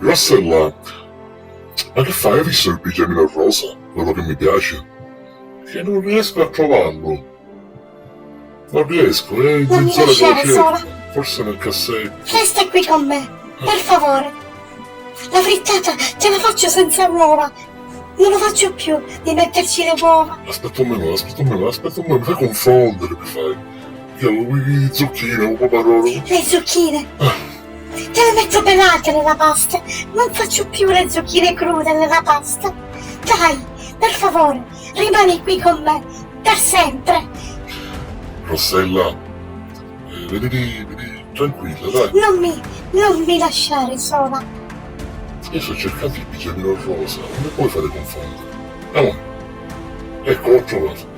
Rossella, ma che fai? Hai visto il pigiamino rosa? Quello che mi piace? Che non riesco a trovarlo. Non riesco, è in Non mi zona lasciare della sola. cerca. Forse nel cassetto. Resta qui con me, per favore. La frittata te la faccio senza uova. Non lo faccio più di metterci le uova. Aspetta un minuto, mi fai confondere, mi fai. Io le zucchine, un po' parole. Le zucchine. Te le metto pelate nella pasta. Non faccio più le zucchine crude nella pasta. Dai, per favore, rimani qui con me, per sempre. Rossella, vedi tranquilla, dai. Non mi lasciare sola. Io sto cercando il pigiamino rosa, non mi puoi fare confondere. Amore, ecco, l'ho trovato.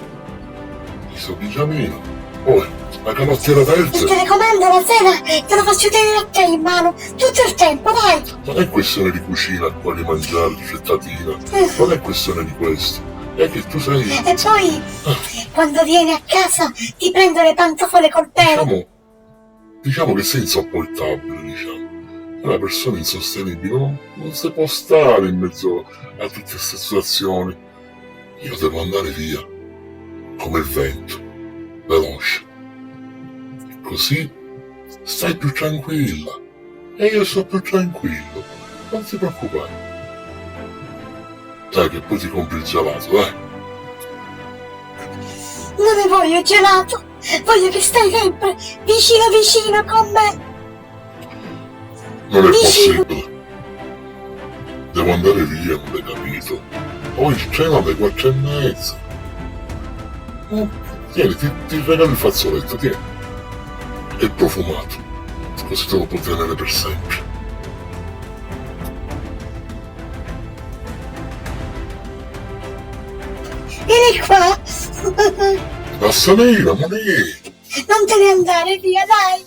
Questo pigiamino. Poi, la canottiera Il verde. telecomando, la cena, te lo faccio tenere a te in mano tutto il tempo, vai. Non è questione di cucina, qua di mangiare, di fettatina. Non è questione di questo. È che tu sei... E poi, quando vieni a casa, ti prendo le pantofole col pelo. Diciamo che sei insopportabile, diciamo. È una persona insostenibile, non si può stare in mezzo a tutte queste situazioni. Io devo andare via, come il vento, veloce. E così stai più tranquilla. E io sto più tranquillo. Non ti preoccupare. Dai che poi ti compri il gelato, dai. Non ne voglio gelato, voglio che stai sempre vicino con me. Non è possibile. Devo andare via, non l'hai capito. Poi il treno alle 4:30. Tieni, ti regalo il fazzoletto, tieni. È profumato. Così te lo puoi tenere per sempre. Vieni qua. Passamina, ma lì. Non te ne andare via, dai.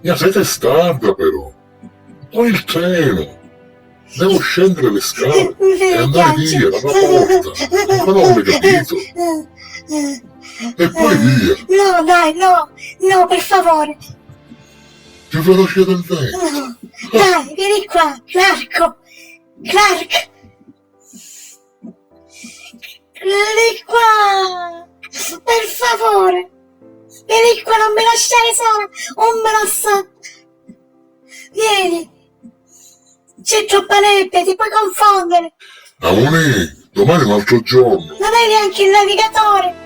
Mia, sei testarda però. Ho il treno. Devo scendere le scale e andare via dalla porta. Ancora non l'hai capito. E poi via. No, dai, no, per favore. Più veloce del vento. No, dai, vieni qua, Clark. Vieni qua. Per favore. Vieni qua, non mi lasciare sola. Non me lo so. Vieni. C'è troppa nebbia, ti puoi confondere. Amore, domani è un altro giorno. Non hai neanche il navigatore.